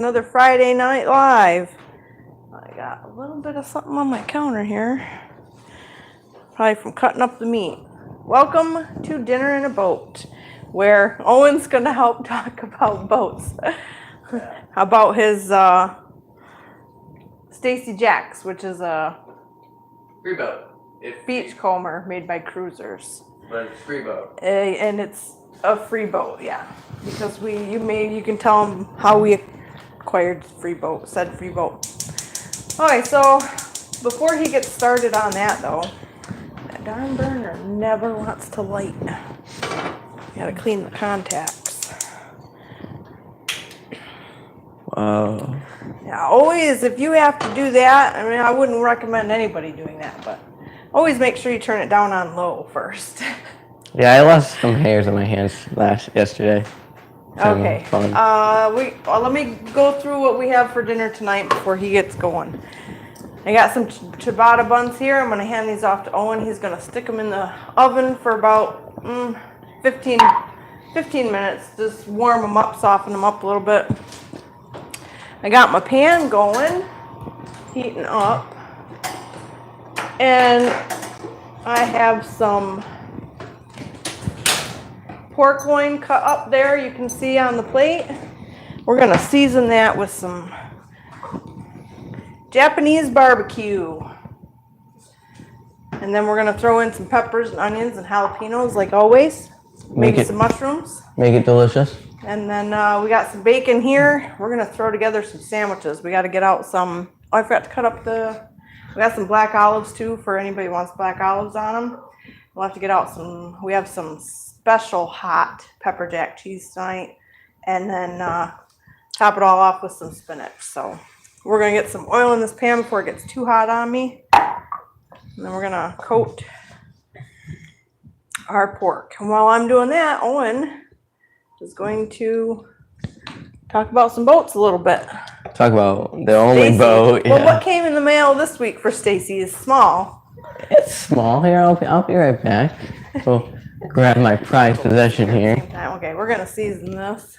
Another Friday Night Live. I got a little bit of something on my counter here. Probably from cutting up the meat. Welcome to Dinner in a Boat, where Owen's going to help talk about boats. About his Stacy Jacks, which is a free boat. Beachcomber made by Cruisers. But it's free boat. And it's a free boat, yeah. Because you can tell them how we acquired said free boat. Okay, so before he gets started on that though, that darn burner never wants to light. You gotta clean the contacts. Wow. Yeah, always, if you have to do that, I mean, I wouldn't recommend anybody doing that, but always make sure you turn it down on low first. Yeah, I lost some hairs on my hands yesterday. Okay. Let me go through what we have for dinner tonight before he gets going. I got some ciabatta buns here. I'm going to hand these off to Owen. He's going to stick them in the oven for about 15 minutes. Just warm them up, soften them up a little bit. I got my pan going, heating up. And I have some pork loin cut up there, you can see on the plate. We're gonna season that with some Japanese barbecue. And then we're gonna throw in some peppers and onions and jalapenos like always. Maybe some mushrooms. Make it delicious. And then we got some bacon here. We're gonna throw together some sandwiches. We gotta get out some, I forgot to cut up we got some black olives too for anybody who wants black olives on them. We'll have to get out we have some special hot pepper jack cheese tonight, and then top it all off with some spinach. So we're gonna get some oil in this pan before it gets too hot on me, and then we're gonna coat our pork. And while I'm doing that, Owen is going to talk about some boats a little bit. Talk about the only Stacy. boat. Yeah. Well, what came in the mail this week for Stacy is small. It's small. Here, I'll be right back. So grab my prized possession here. Okay, we're gonna season this.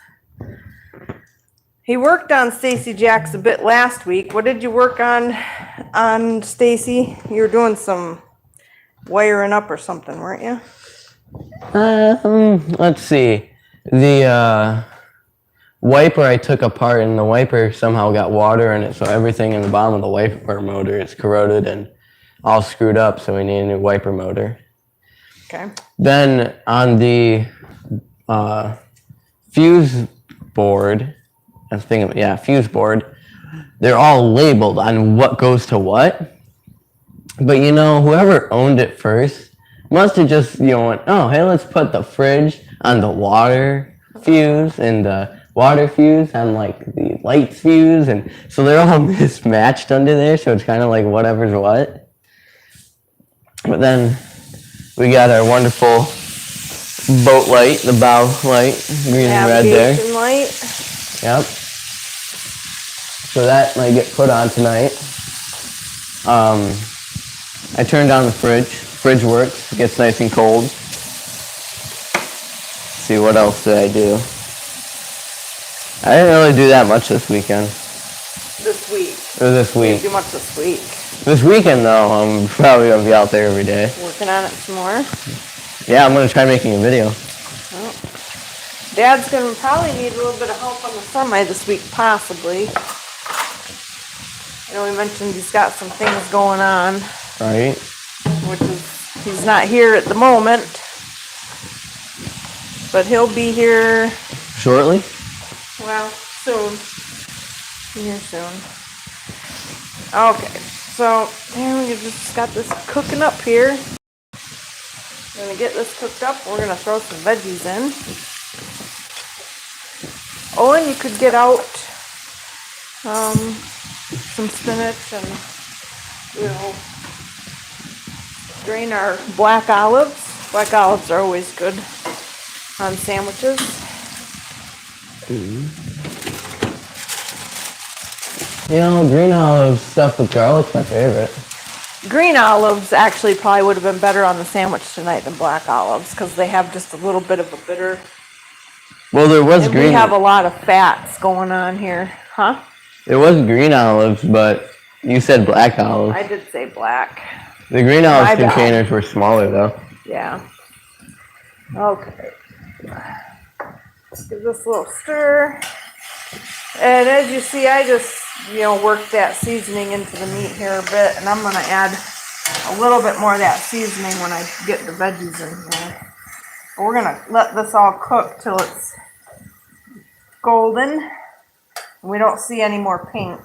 He worked on Stacy Jacks a bit last week. What did you work on Stacy? You were doing some wiring up or something, weren't you? Let's see. The wiper I took apart, and the wiper somehow got water in it, so everything in the bottom of the wiper motor is corroded and all screwed up, so we need a new wiper motor. Okay. Then on the fuse board, fuse board, they're all labeled on what goes to what. But whoever owned it first must have just, went, oh, hey, let's put the fridge on the water fuse and the water fuse on like the lights fuse. And so they're all mismatched under there. So it's kind of like whatever's what. But then we got our wonderful boat light, the bow light, green and red there. Light. Yep. So that might get put on tonight. I turned on the fridge. Fridge works. It gets nice and cold. Let's see, what else did I do? I didn't really do that much this weekend. This week. This week. Didn't do much this week. This weekend, though, I'm probably going to be out there every day. Working on it some more? Yeah, I'm going to try making a video. Well, Dad's going to probably need a little bit of help on the semi this week, possibly. I know we mentioned he's got some things going on. Right. Which is, he's not here at the moment. But he'll be here. Shortly? Well, soon. Be here soon. Okay. So, there we just got this cooking up here. We're going to get this cooked up. We're going to throw some veggies in. Owen, you could get out some spinach and drain our black olives. Black olives are always good on sandwiches. Green olives stuffed with garlic's my favorite. Green olives actually probably would have been better on the sandwich tonight than black olives because they have just a little bit of a bitter Well, there was green. We have a lot of fats going on here. Huh? It was green olives, but you said black olives. I did say black. The green My olive bad. containers were smaller though. Yeah. Okay. Give this a little stir. And as you see, I just, worked that seasoning into the meat here a bit, and I'm going to add a little bit more of that seasoning when I get the veggies in here. But we're going to let this all cook till it's golden, and we don't see any more pink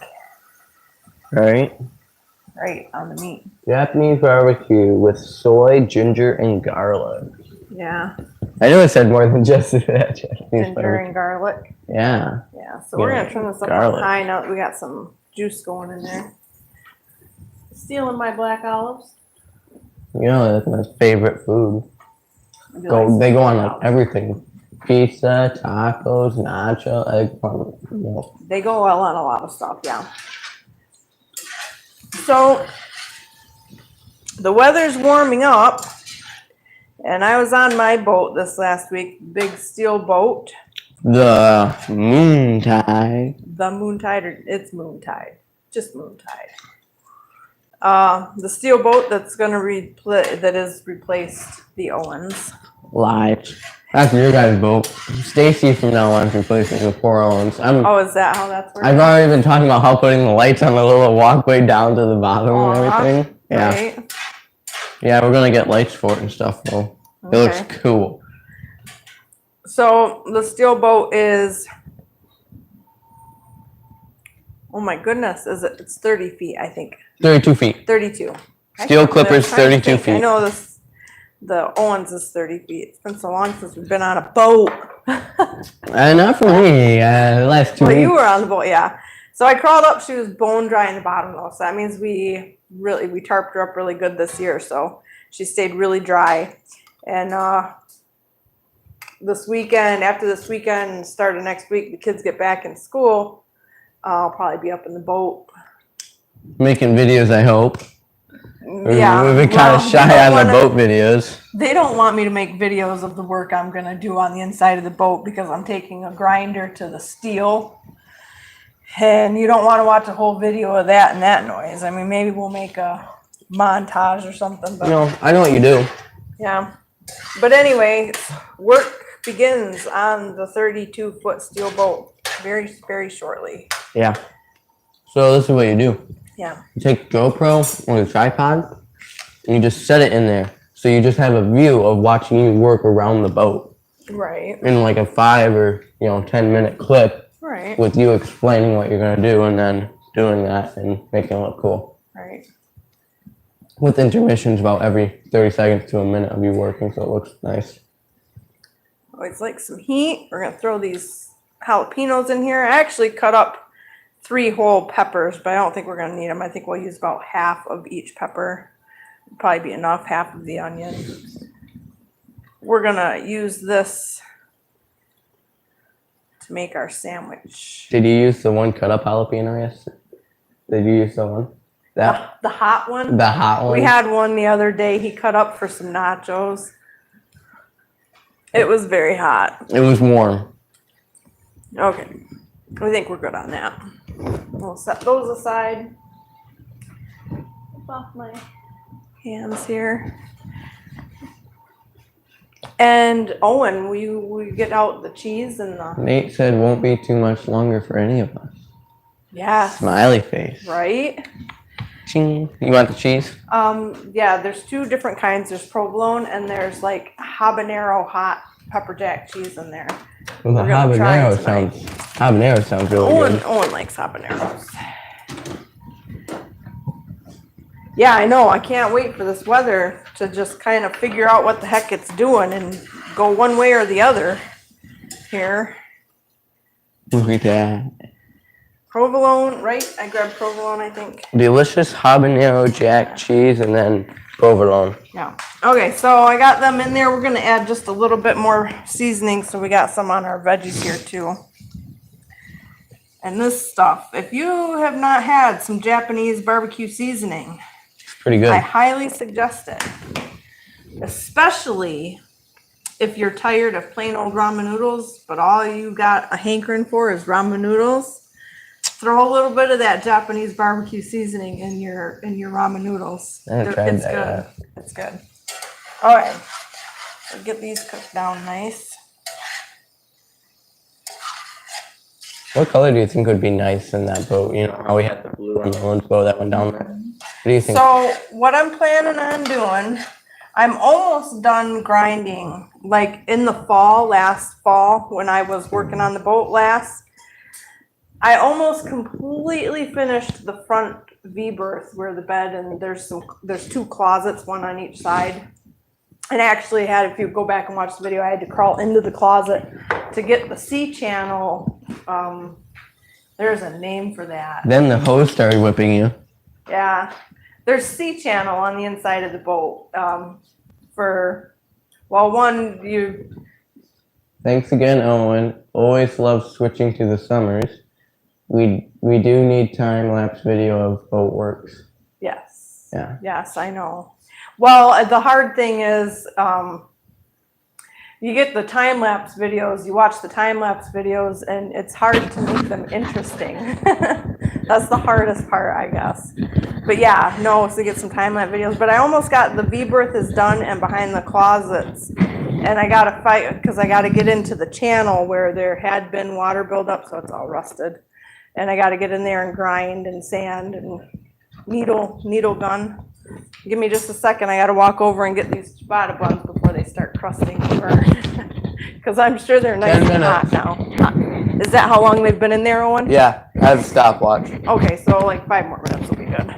Right? right on the meat. Japanese barbecue with soy, ginger, and garlic. Yeah, I know it said more than just that. Japanese ginger barbecue. and garlic. Yeah. Yeah, so we're Yeah, going to turn this up garlic. on high now that we got some juice going in there. Stealing my black olives. You know, that's my favorite food. I do like They go on black like olives. everything. Pizza, tacos, nacho, eggplant. They go well on a lot of stuff, yeah. So the weather's warming up, and I was on my boat this last week, big steel boat, The moon tide. the Moontide, or it's Moontide, just Moontide. The steel boat that's gonna that has replaced the Owens. Live. That's your guys' boat. Stacy from now on is replacing the poor Owens. Oh, is that how that's working? I've already been talking about how putting the lights on the little walkway down to the bottom and everything. Yeah. Right? Yeah, we're gonna get lights for it and stuff though. It Okay. looks cool. So the steel boat is, oh my goodness, it's 30 feet, I think. 32 feet. 32. Steel Clippers, I'm trying to 32 think. I feet. know the Owens is 30 feet. It's been so long since we've been on a boat. Not for me. The last 2 Well, weeks. you were on the boat, yeah. So I crawled up. She was bone dry in the bottom though. So that means we tarped her up really good this year. So she stayed really dry. And after this weekend, started next week, the kids get back in school. I'll probably be up in the boat. Making videos, I hope. Yeah. We've been kind of well, shy they on don't the wanna- boat videos. They don't want me to make videos of the work I'm going to do on the inside of the boat because I'm taking a grinder to the steel. And you don't want to watch a whole video of that and that noise. I mean, maybe we'll make a montage or something. But I know what you do. yeah. But anyway, work begins on the 32-foot steel boat very, very shortly. Yeah. So this is what you do. Yeah. You take GoPro or a tripod, and you just set it in there. So you just have a view of watching you work around the boat Right. in like a 5 or 10-minute clip Right. with you explaining what you're gonna do and then doing that and making it look cool. Right. With intermissions about every 30 seconds to a minute of you working, so it looks nice. Always like some heat. We're going to throw these jalapenos in here. I actually cut up 3 whole peppers, but I don't think we're going to need them. I think we'll use about half of each pepper. Probably be enough, half of the onion. We're going to use this to make our sandwich. Did you use the one cut up jalapeno yesterday? Did you use the one? That The hot one? the hot one? We had one the other day. He cut up for some nachos. It was very hot. It was warm. Okay. I think we're good on that. We'll set those aside. Off my hands here. And Owen, will you get out the cheese and the Nate said won't be too much longer for any of us. yeah, Smiley face. right? Ching. You want the cheese? Yeah, there's 2 different kinds. There's provolone and there's like habanero hot pepper jack cheese in there. Well, the We're gonna try it habanero sounds really good. Owen likes habaneros. Yeah, I know. I can't wait for this weather to just kind of figure out what the heck it's doing and go one way or the other here. Look at that. Provolone, right? I grabbed provolone, I think. Delicious habanero jack cheese and then provolone. Yeah. Okay, so I got them in there. We're going to add just a little bit more seasoning, so we got some on our veggies here too. And this stuff, if you have not had some Japanese barbecue seasoning, Pretty good. I highly suggest it. Especially if you're tired of plain old ramen noodles, but all you got a hankering for is ramen noodles. throw a little bit of that Japanese barbecue seasoning in your ramen noodles. I haven't tried It's that good. yet. It's good. All right, so get these cooked down nice. What color do you think would be nice in that boat? You know how we had the blue on the orange boat that went down there? What do you think? So what I'm planning on doing, I'm almost done grinding. Like in the fall, last fall, when I was working on the boat last, I almost completely finished the front V-berth where the bed and there's two closets, one on each side. And I actually had, if you go back and watch the video, I had to crawl into the closet to get the C channel. There's a name for that. Then the hose started whipping you. Yeah, there's C channel on the inside of the boat. Thanks again, Owen. Always love switching to the summers. We do need time-lapse video of boat works. Yes. Yeah. Yes, I know. Well, the hard thing is, you get the time-lapse videos, you watch the time-lapse videos, and it's hard to make them interesting. That's the hardest part, I guess. But yeah, no, so get some time-lapse videos. But I almost got the V-berth is done and behind the closets. And I gotta fight, because I gotta get into the channel where there had been water buildup, so it's all rusted. And I gotta get in there and grind and sand and needle gun. Give me just a second. I got to walk over and get these ciabatta buns before they start crusting and burn. Because I'm sure they're nice 10 and hot now. Is that how long they've been in there, Owen? Yeah, I have a stopwatch. Okay, so like 5 more minutes will be good.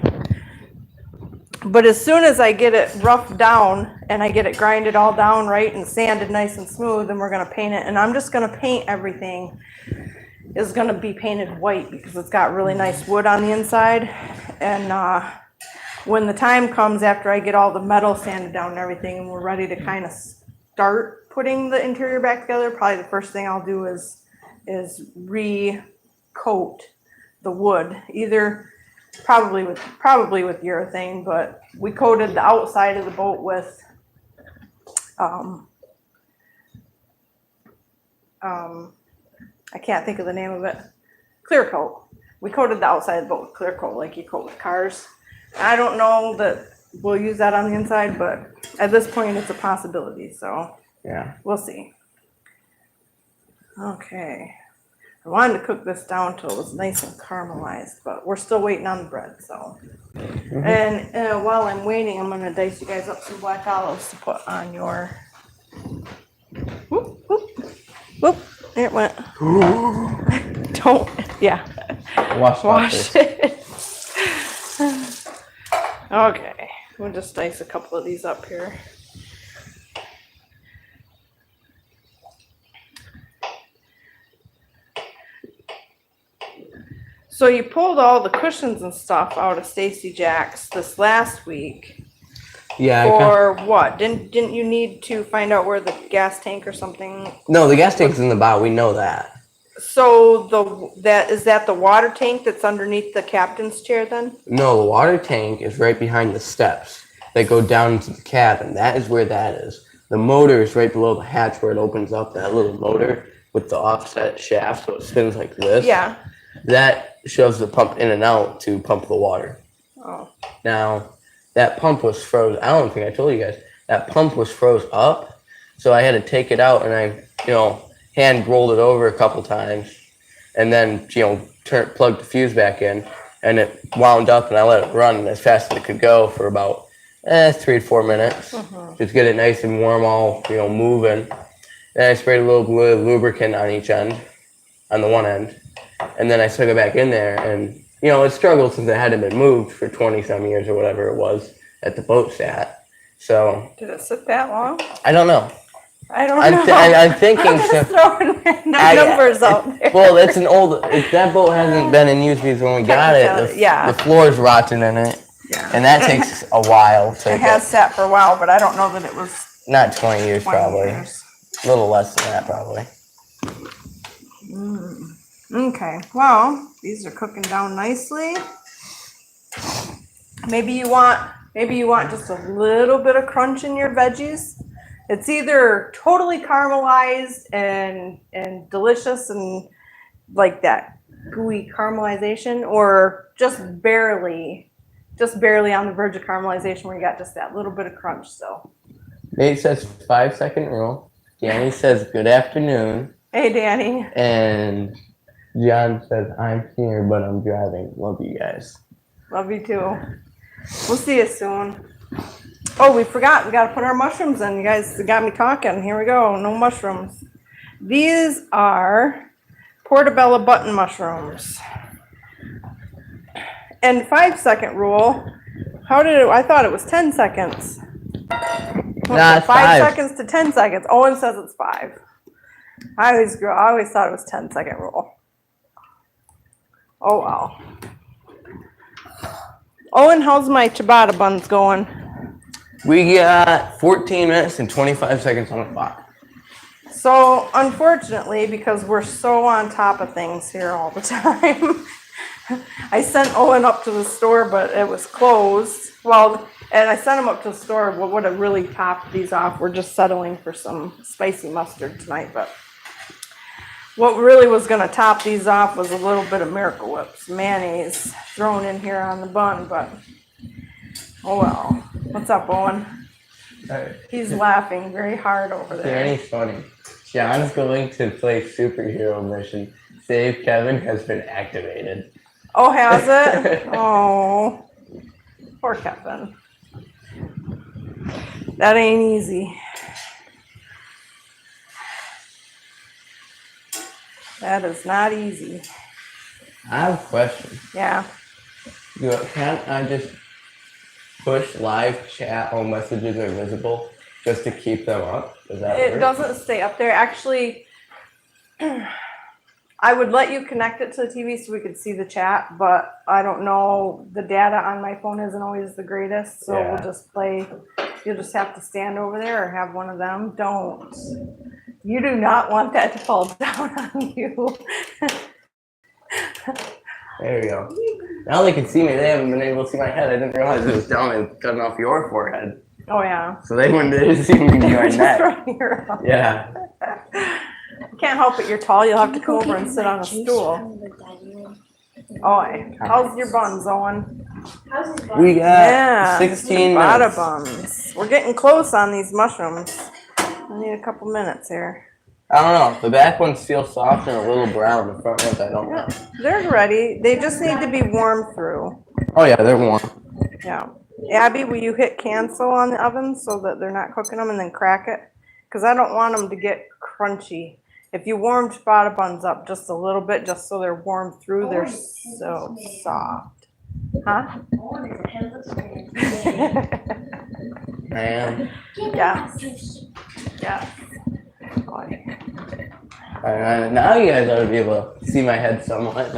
But as soon as I get it roughed down and I get it grinded all down right and sanded nice and smooth, then we're going to paint it. And I'm just going to paint everything. It's going to be painted white because it's got really nice wood on the inside. And when the time comes after I get all the metal sanded down and everything and we're ready to kind of start putting the interior back together, probably the first thing I'll do is re-coat the wood, either probably with urethane, but we coated the outside of the boat with I can't think of the name of it, clear coat. We coated the outside of the boat with clear coat like you coat with cars. I don't know that we'll use that on the inside, but at this point it's a possibility, so Yeah. we'll see. Okay. I wanted to cook this down till it was nice and caramelized, but we're still waiting on the bread, so. And while I'm waiting, I'm gonna dice you guys up some black olives to put on your, whoop, whoop, whoop, there it went. Don't, yeah. Wash it. Okay, we'll just dice a couple of these up here. So you pulled all the cushions and stuff out of Stacy Jack's this last week. Yeah. For what? Didn't you need to find out where the gas tank or something? No, the gas tank's in the bow. We know that. So is that the water tank that's underneath the captain's chair then? No, the water tank is right behind the steps that go down into the cabin. That is where that is. The motor is right below the hatch where it opens up, that little motor with the offset shaft so it spins like this. Yeah. That shoves the pump in and out to pump the water. Oh. Now, that pump was froze. I don't think I told you guys. That pump was froze up, so I had to take it out and I, hand rolled it over a couple times, and then plugged the fuse back in, and it wound up, and I let it run as fast as it could go for about 3 to 4 minutes. Just get it nice and warm, all moving. Then I sprayed a little blue lubricant on each end, on the one end, and then I stuck it back in there, and it struggled since it hadn't been moved for 20-some years or whatever it was at the boat sat. So Did it sit that long? I don't know. I don't know. I'm thinking I'm so. just throwing random numbers out there. Well, it's an old. That boat hasn't been in use because when we got it, the floor's rotten in it, and that takes a while to. It has sat for a while, but I don't know that it was not 20 years 20 probably. years. A little less than that probably. Okay, well, these are cooking down nicely. Maybe you want just a little bit of crunch in your veggies. It's either totally caramelized and delicious and like that gooey caramelization, or just barely on the verge of caramelization where you got just that little bit of crunch still. Nate says 5-second rule. Danny says good afternoon. Hey, Danny. And John says I'm here, but I'm driving. Love you guys. Love you too. We'll see you soon. Oh, we forgot. We got to put our mushrooms in. You guys got me talking. Here we go. No mushrooms. These are portobello button mushrooms. And 5-second rule. How did it? I thought it was 10 seconds. Nah, it's 5 seconds to 10 seconds. Owen says it's 5. I always thought it was 10-second rule. Oh wow. Owen, how's my ciabatta buns going? We got 14 minutes and 25 seconds on the clock. So, unfortunately, because we're so on top of things here all the time, I sent Owen up to the store, but it was closed. Well, and I sent him up to the store. What would have really topped these off? We're just settling for some spicy mustard tonight, but what really was going to top these off was a little bit of Miracle Whips mayonnaise thrown in here on the bun, but oh well. What's up, Owen? He's laughing very hard over there. Danny's funny. John's going to play superhero mission. Save Kevin has been activated. Oh, has it? Oh, poor Kevin. That ain't easy. That is not easy. I have a question. Yeah. Can't I just push live chat while messages are visible just to keep them up? Does that It work? doesn't stay up there. Actually, I would let you connect it to the TV so we could see the chat, but I don't know. The data on my phone isn't always the greatest, so Yeah. we'll just play. You'll just have to stand over there or have one of them. Don't. You do not want that to fall down on you. There we go. Now they can see me. They haven't been able to see my head. I didn't realize it was down and cutting off your forehead. Oh, yeah. So they didn't see me behind Just neck. right here. Yeah. Can't help it. You're tall. You'll have to come over and sit on a stool. Oh, how's your buns, Owen? We got Yeah, 16 ciabatta minutes. buns. We're getting close on these mushrooms. I need a couple minutes here. I don't know. The back ones feel soft and a little brown. The front ones, I don't know. They're ready. They just need to be warmed through. Oh yeah, they're warm. Yeah. Abby, will you hit cancel on the oven so that they're not cooking them and then crack it? Because I don't want them to get crunchy. If you warm ciabatta buns up just a little bit, just so they're warm through, they're so soft. Huh? I am. Yeah. Yeah. Now you guys ought to be able to see my head somewhat.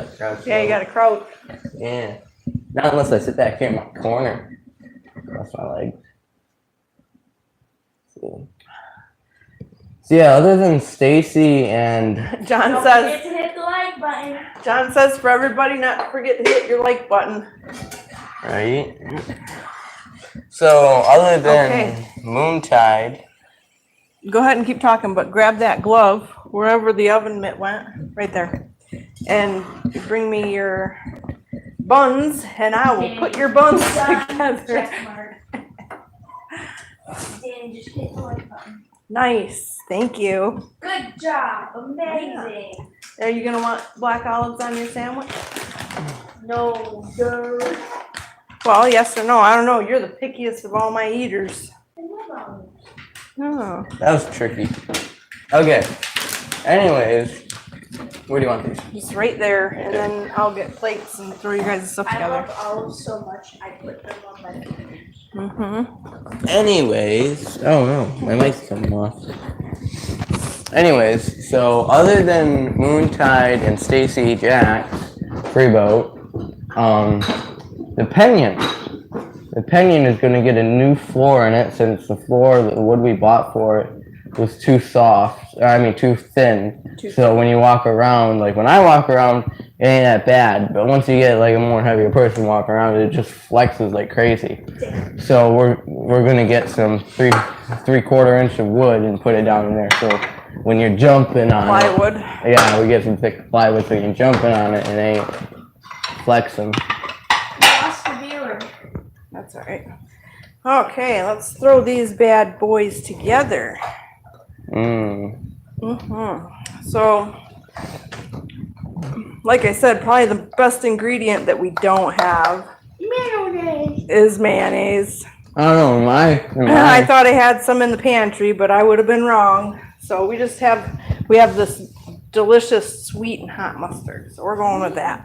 Yeah, you gotta crouch. Yeah. Not unless I sit back here in my corner. That's my leg. So yeah, other than Stacy and John Don't says. forget to hit the like button. John says for everybody not to forget to hit your like button. right. So other than Okay. Moontide, Go ahead and keep talking, but grab that glove wherever the oven mitt went, right there. And bring me your buns, and I will put your buns together. Check mark. Danny, just hit the like button. Nice, thank you. Good job. Amazing. Are you gonna want black olives on your sandwich? No, sir. Well, yes or no, I don't know. You're the pickiest of all my eaters. I love olives. Oh. that was tricky. Okay. Anyways, where do you want these? Just right there, and then I'll get plates and throw you guys' stuff I together. love olives so much, I put them on my fingers. Mm-hmm. Anyways, oh no, my mic's coming off. Anyways, so other than Moontide and Stacy Jack's Freeboat, the Pinion is going to get a new floor in it since the floor, the wood we bought for it, was too soft. Too thin. So when you walk around, like when I walk around, it ain't that bad. But once you get like a more heavier person walking around, it just flexes like crazy. So we're gonna get some three-quarter inch of wood and put it down in there. So when you're jumping on it. Plywood. Yeah, we get some thick plywood so you can jump in on it and ain't flexing. Lost the viewer. That's all right. Okay, let's throw these bad boys together. So, like I said, probably the best ingredient that we don't have Mayonnaise. is mayonnaise. I don't know, I thought I had some in the pantry, but I would have been wrong. So we have this delicious sweet and hot mustard. So we're going with that.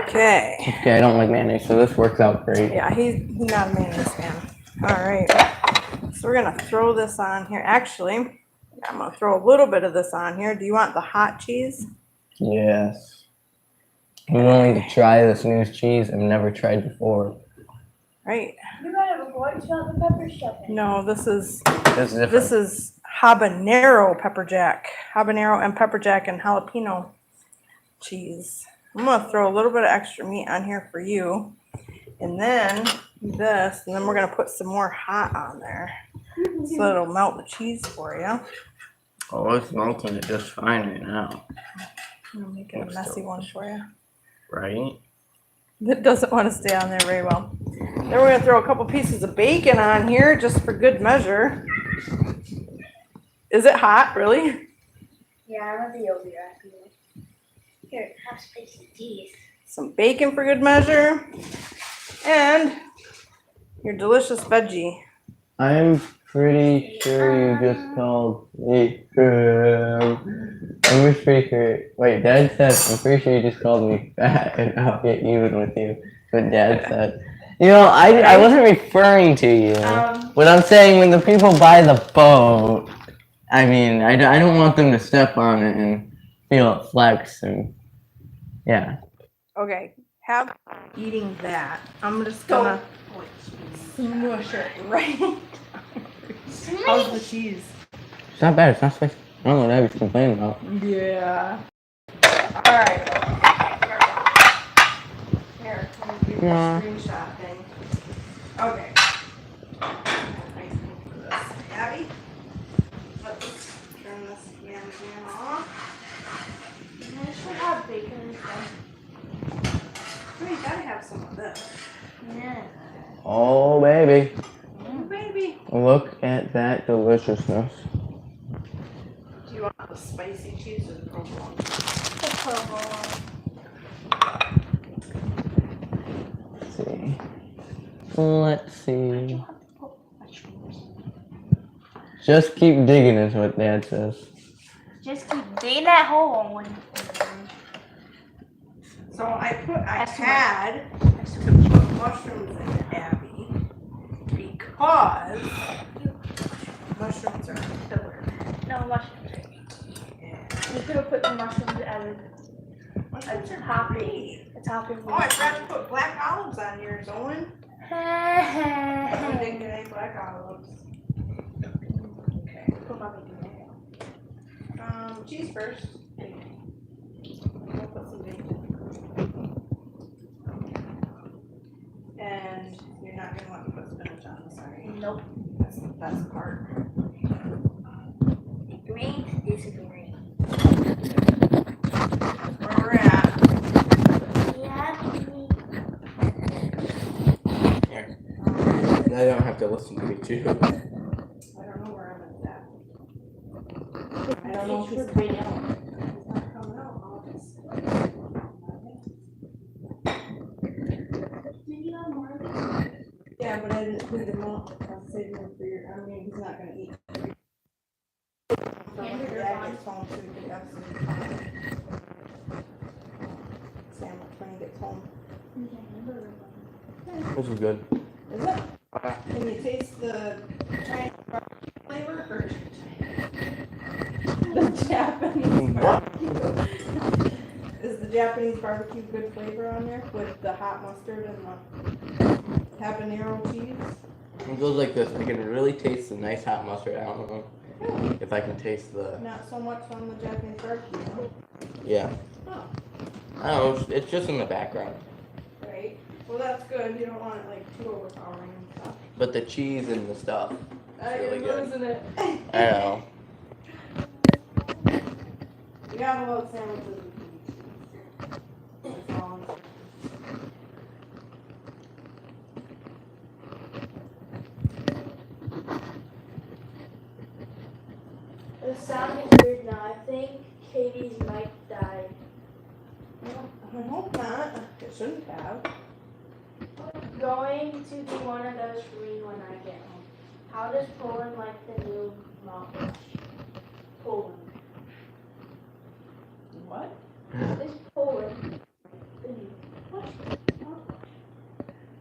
Okay. Okay, I don't like mayonnaise, so this works out great. Yeah, he's not a mayonnaise fan. All right. So we're gonna throw this on here. Actually, I'm gonna throw a little bit of this on here. Do you want the hot cheese? Yes. I'm willing to try this new cheese I've never tried before. Right. You gotta avoid salt and pepper stuffing. No, this is This is different. this is habanero pepper jack. Habanero and pepper jack and jalapeno cheese. I'm gonna throw a little bit of extra meat on here for you. And then this, and then we're gonna put some more hot on there. So it'll melt the cheese for you. Oh, it's melting it just fine right now. I'm gonna make it a messy one for you. Right? That doesn't want to stay on there very well. Then we're gonna throw a couple pieces of bacon on here just for good measure. Is it hot, really? Yeah, I'm gonna be over here. Here, have spicy cheese. Some bacon for good measure. And your delicious veggie. I'm pretty sure you just called me. I'm pretty sure. Wait, Dad said, I'm pretty sure you just called me fat and I'll get even with you. But Dad said. You know, I wasn't referring to you. What I'm saying, when the people buy the boat, I mean, I don't want them to step on it and feel it flex and, yeah. Okay, have eating that. I'm just gonna smush it right. How's the cheese? It's not bad, it's not spicy. I don't know what Abby's complaining about. Yeah. Alright. Here, let me give you a Yeah. screenshot thing. Okay. Nice thing for this. Abby, let's turn this can off. I should have bacon and stuff. Oh, you gotta have some of this. Yeah. Oh, baby. Oh, baby. Look at that deliciousness. Do you want the spicy cheese or the provolone? The provolone. Let's see. Just keep digging is what Dad says. Just keep digging that hole. So I That's had to put mushrooms in it, Abby, because mushrooms are a killer. No mushrooms. Yeah. You could have put the mushrooms as Mushrooms are topping. great. a topping. Oh, I forgot to put black olives on yours, Owen. I didn't get any black olives. Okay. Cheese first. We'll put some bacon. And you're not gonna let me put spinach on this, are you? Nope. That's the best part. Green is green. Where we're at. Yeah. I don't have to listen to you too. I don't know where I'm at. I don't know if it's coming out. It's not coming out. I'll just. Did you have more of these? Yeah, but I didn't clean them up. I'll save them for your. I mean, he's not gonna eat. Hamburger Dad bun. gets home, so we can have some sandwich when he gets home. This is good. Is it? Can you taste the Chinese barbecue flavor or the Japanese barbecue? Is the Japanese barbecue good flavor on there with the hot mustard and the habanero cheese? It goes like this. I can really taste the nice hot mustard. I don't know if I can taste the. Not so much on the Japanese barbecue, huh? Yeah. Oh, I don't know. It's just in the background. right. Well, that's good. You don't want it like too overpowering and stuff. But the cheese and the stuff. You're really good. losing it. I know. We got a lot of sandwiches. It's sounding weird now. I think Katie's mic died. I hope not. It shouldn't have. Going to be one of those for me when I get home. How does Poland like the new mouthwash? Poland. What? How does Poland the new mouthwash?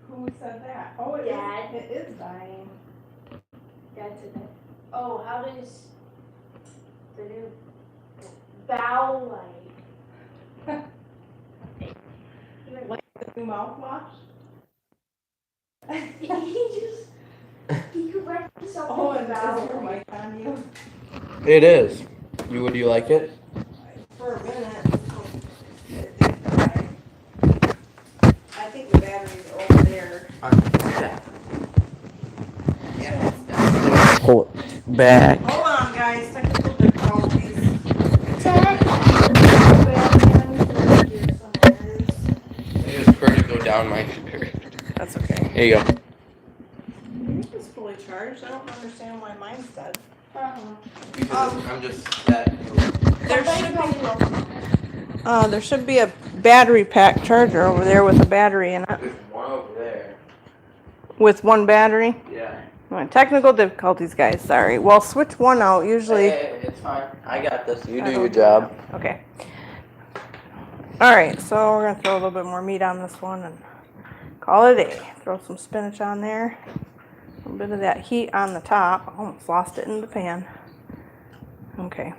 Who said that? Oh, Dad. It is dying. Dad said that. Oh, how does the new bow light? Like the new mouthwash? He corrected something Oh, and about is your mic on you? It is. Would you like it? For a minute. It did die. I think the battery's over there. Yeah. Pull it back. Hold on, guys. Technical difficulties. I just heard it go down my shirt. That's okay. Here you go. It's fully charged. I don't understand why mine's dead. I'm just that. There should be a battery pack charger over there with a battery in it. There's one over there. With one battery? Yeah. Technical difficulties, guys. Sorry. Well, switch one out. Usually. Hey, it's fine. I got this. You I do don't your job. Okay. All right. So we're gonna throw a little bit more meat on this one and call it a day. Throw some spinach on there. A little bit of that heat on the top. I almost lost it in the pan. Okay.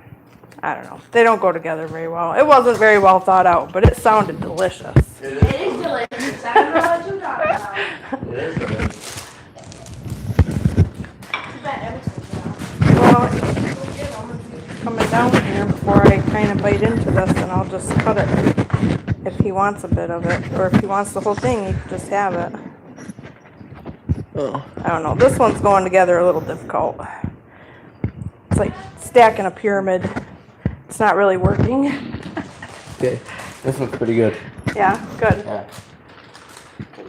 I don't know. They don't go together very well. It wasn't very well thought out, but it sounded delicious. It is delicious. I don't know what you're talking about. It is delicious. Too bad everything's down. Well, it's coming down here before I kind of bite into this, and I'll just cut it if he wants a bit of it, or if he wants the whole thing, he can just have it. Oh. I don't know. This one's going together a little difficult. It's like stacking a pyramid. It's not really working. Okay. This looks pretty good. Yeah, good. Yeah.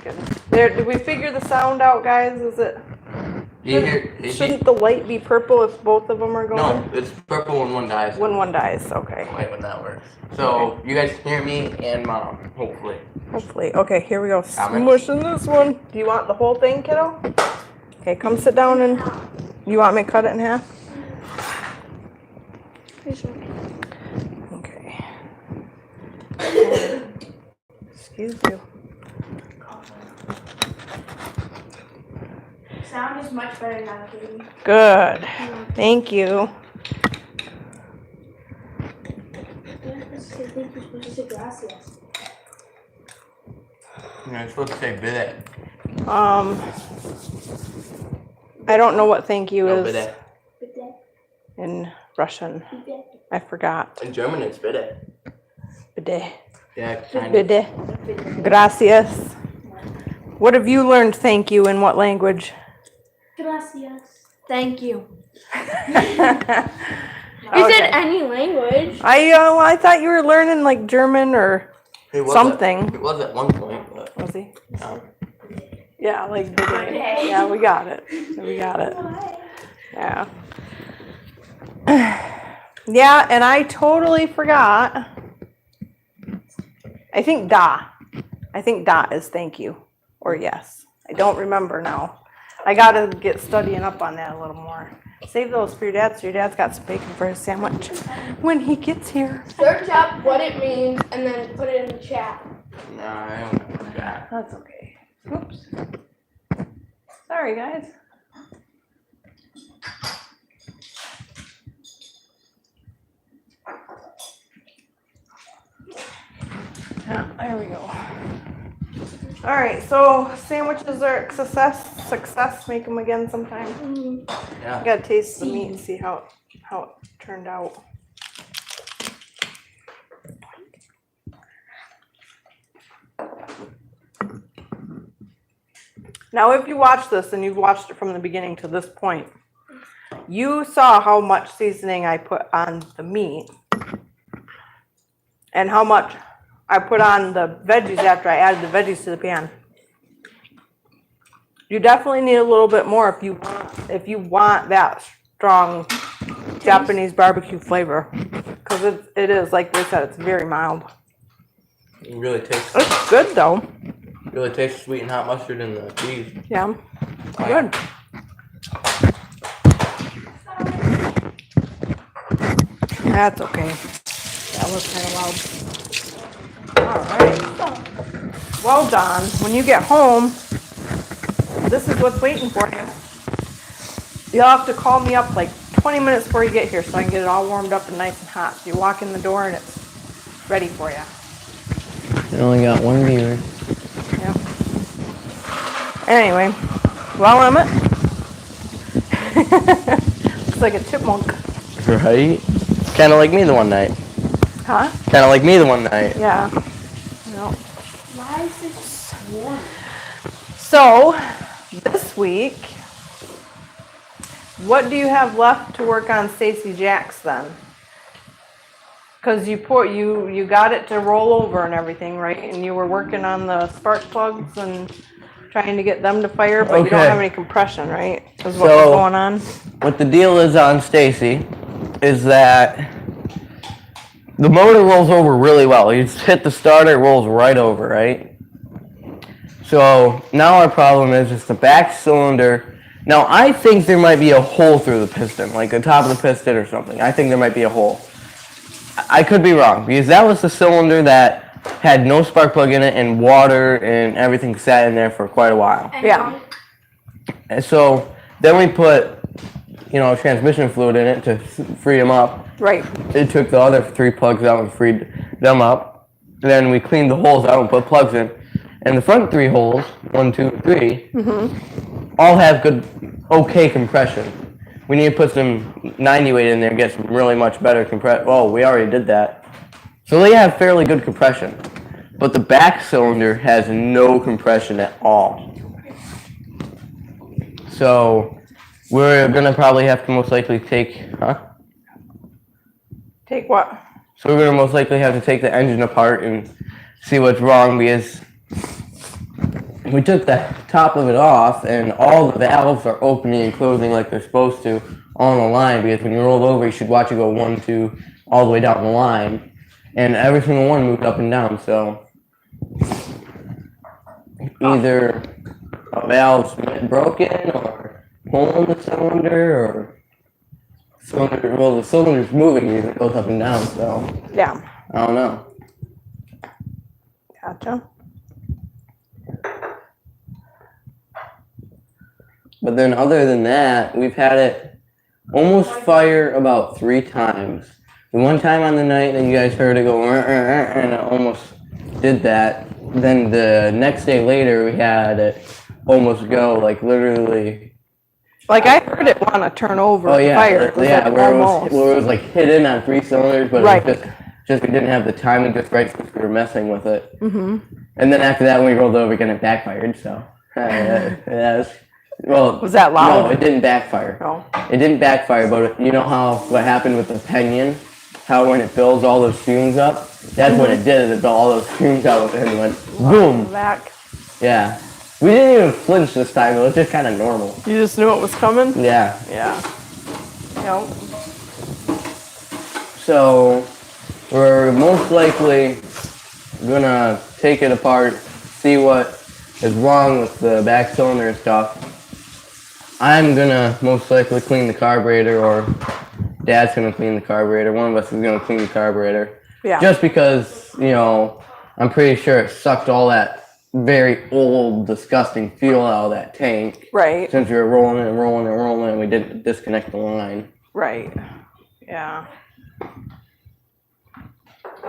Good. There, did we figure the sound out, guys? Is it? Shouldn't the light be purple if both of them are going? No, it's purple when one dies. When one dies, okay. Wait, when that works. So you guys can hear me and Mom, hopefully. Hopefully. Okay, here we go. Comment. Smushing this one. Do you want the whole thing, kiddo? Okay, come sit down and you want me to cut it in half? Okay. Excuse you. Sound is much better now, Katie. Good. Thank you. I think you're supposed to say gracias. You're supposed to say bidet. I don't know what thank you No, is bidet. Bidet. in Russian. Bidet. I forgot. In German, it's bidet. Bidet. Yeah, kind of. Bidet. Gracias. What have you learned thank you in what language? Gracias. Thank you. Okay. You said any language. I thought you were learning like German or He was something. He was at one point, but Was he? no. Yeah, like bidet. Bidet. Yeah, we got it. We got it. Yeah. Yeah, and I totally forgot. I think da. I think da is thank you or yes. I don't remember now. I gotta get studying up on that a little more. Save those for your dad, so your dad's got some bacon for his sandwich when he gets here. Search up what it means and then put it in the chat. No, I don't know that. That's okay. Oops. Sorry, guys. Yeah, there we go. All right, so sandwiches are a success. Make them again sometime. Yeah. I gotta taste the meat and see how it turned out. Now, if you watch this and you've watched it from the beginning to this point, you saw how much seasoning I put on the meat. and how much I put on the veggies after I added the veggies to the pan. You definitely need a little bit more if you want that strong Japanese barbecue flavor, because it is, like they said, it's very mild. It really tastes It's good though. sweet and hot mustard in the cheese. Yeah, good. That's okay. That was kind of loud. All right. Well, Don, when you get home, this is what's waiting for you. You'll have to call me up like 20 minutes before you get here so I can get it all warmed up and nice and hot. So you walk in the door and it's ready for you. I only got one viewer. Yeah. Anyway, well, Emmett. Looks like a chipmunk. Right? Kind of like me the one night. Huh? Kind of like me the one night. Yeah. No. Why is this warm? So, this week, what do you have left to work on Stacy Jacks then? Because you got it to roll over and everything, right? And you were working on the spark plugs and trying to get them to fire, but you don't Okay. have any compression, right? Is what was So- going on? What the deal is on Stacy is that the motor rolls over really well. You just hit the starter, it rolls right over, right? So now our problem is just the back cylinder. Now I think there might be a hole through the piston, like the top of the piston or something. I think there might be a hole. I could be wrong, because that was the cylinder that had no spark plug in it and water and everything sat in there for quite a while. And Yeah. And so then we put, transmission fluid in it to free them up. Right. It took the other 3 plugs out and freed them up. Then we cleaned the holes out and put plugs in. And the front 3 holes, 1, 2, 3, all have okay compression. We need to put some 90 weight in there and get some really much better compression. Oh, we already did that. So they have fairly good compression. But the back cylinder has no compression at all. So we're going to probably have to most likely take... Take what? So we're going to most likely have to take the engine apart and see what's wrong, because we took the top of it off and all the valves are opening and closing like they're supposed to on the line, because when you roll over you should watch it go 1, 2, all the way down the line, and every single one moved up and down. So either a valve's broken or hole in the cylinder, or the cylinder's moving because it goes up and down, so Yeah. I don't know. Gotcha. But then other than that, we've had it almost fire about 3 times. The one time on the night that you guys heard it go, and it almost did that. Then the next day later, we had it almost go, like literally. Like I heard it want to turn over Oh and yeah, fire. It was yeah, like where almost. it was like hidden on 3 cylinders, but Right. it was just we didn't have the timing just right because we were messing with it. And then after that, when we rolled over again, it backfired. So well, Was that loud? No, it didn't backfire. No. It didn't backfire, but you know what happened with the Pinion? How when it builds all those fumes up, that's what it did. It built all those fumes out and went boom. Back. Yeah. We didn't even flinch this time. It was just kind of normal. You just knew it was coming? Yeah. Yeah. Yep. So we're most likely gonna take it apart, see what is wrong with the back cylinder and stuff. I'm gonna most likely clean the carburetor, or Dad's gonna clean the carburetor. One of us is gonna clean the carburetor. Yeah. Just because, I'm pretty sure it sucked all that very old, disgusting fuel out of that tank. Right. Since we were rolling and rolling and rolling and we didn't disconnect the line. Right. Yeah.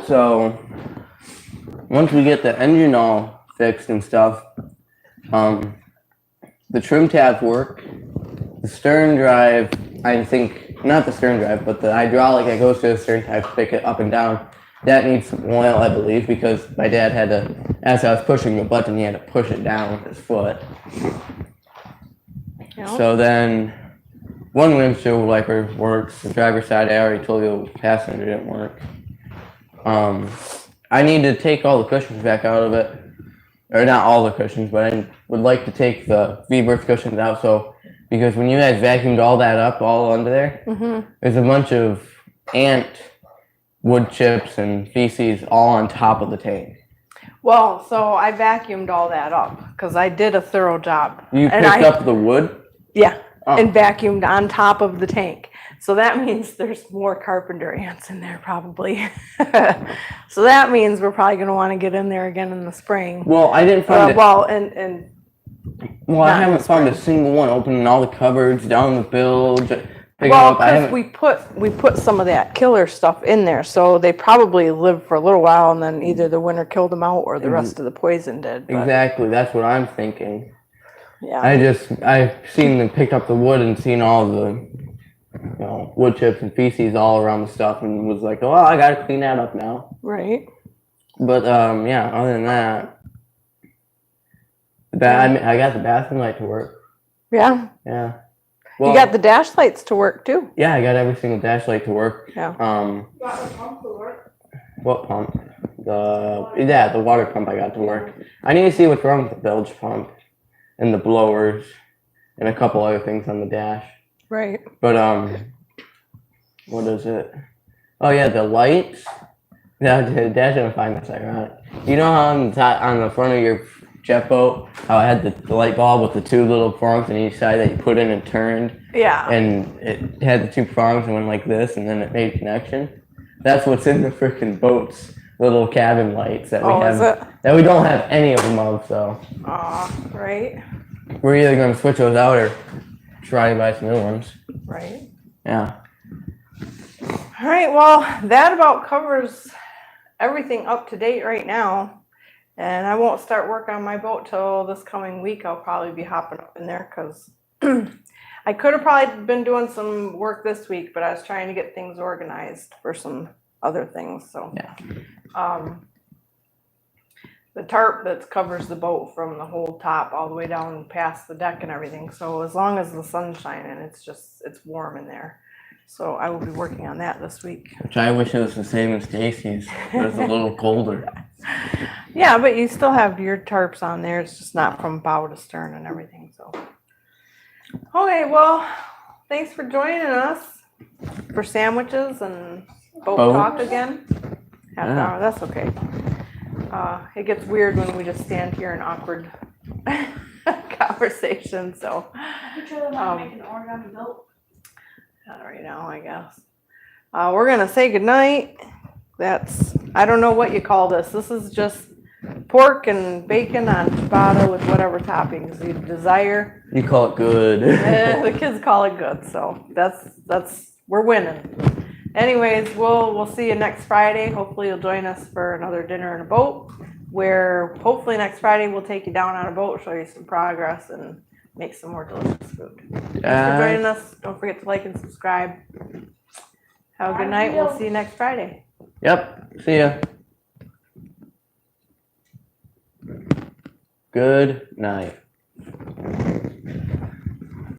So once we get the engine all fixed and stuff, the trim tabs work. The stern drive, I think, not the stern drive, but the hydraulic that goes to the stern tab to pick it up and down, that needs some oil, I believe, because my dad had to, as I was pushing the button, he had to push it down with his foot. Yep. So then one windshield wiper works. The driver's side, I already told you the passenger didn't work. I need to take all the cushions back out of it. Or not all the cushions, but I would like to take the V-Birth cushions out. So, because when you guys vacuumed all that up, all under there, there's a bunch of ant wood chips and feces all on top of the tank. Well, so I vacuumed all that up because I did a thorough job. You And picked up the wood? Yeah, Oh. and vacuumed on top of the tank. So that means there's more carpenter ants in there probably. So that means we're probably gonna want to get in there again in the spring. Well, I didn't find it. Well, and Well, I not haven't in found a single one opening all the cupboards, down the bilge, picking well, up. I because haven't. we put some of that killer stuff in there, so they probably lived for a little while, and then either the winter killed them out or the rest of the poison did. But, Exactly, that's what I'm thinking. yeah. I've seen them pick up the wood and seen all the, wood chips and feces all around the stuff, and was like, oh, I gotta clean that up now. Right. But yeah, other than that, I got the bathroom light to work. Yeah. Yeah. Well, You got the dash lights to work too. yeah, I got every single dash light to work. Yeah. What pump? The water pump I got to work. I need to see what's wrong with the bilge pump and the blowers and a couple other things on the dash. Right. But what is it? Oh yeah, the lights. Yeah, the dash didn't find this ironic. You know how on the front of your jet boat, how I had the light bulb with the two little prongs on each side that you put in and turned, Yeah. and it had the two prongs and went like this, and then it made connection. That's what's in the freaking boats, little cabin lights that we Oh, have. is it? That we don't have any of them of, so Right. we're either gonna switch those out or try to buy some new ones. Right. Yeah. All right. Well, that about covers everything up to date right now. And I won't start work on my boat till this coming week. I'll probably be hopping up in there because I could have probably been doing some work this week, but I was trying to get things organized for some other things. So Yeah. The tarp that covers the boat from the whole top all the way down past the deck and everything. So as long as the sun's shining, it's warm in there. So I will be working on that this week. Which I wish it was the same as Stacy's, but it's a little colder. Yeah, but you still have your tarps on there. It's just not from bow to stern and everything. So, okay, well, thanks for joining us for sandwiches and boat talk Boats? again. Half an Yeah. hour, that's okay. It gets weird when we just stand here in awkward conversation. So, Picture them making an origami boat. not right now, I guess. We're gonna say goodnight. I don't know what you call this. This is just pork and bacon on ciabatta with whatever toppings you desire. You call it good. The kids call it good, so that's we're winning. Anyways, we'll see you next Friday. Hopefully you'll join us for another dinner in a boat, where hopefully next Friday we'll take you down on a boat, show you some progress, and make some more delicious food. Thanks for joining us. Don't forget to like and subscribe. Have a good night. We'll see you next Friday. Yep. See ya. Good night.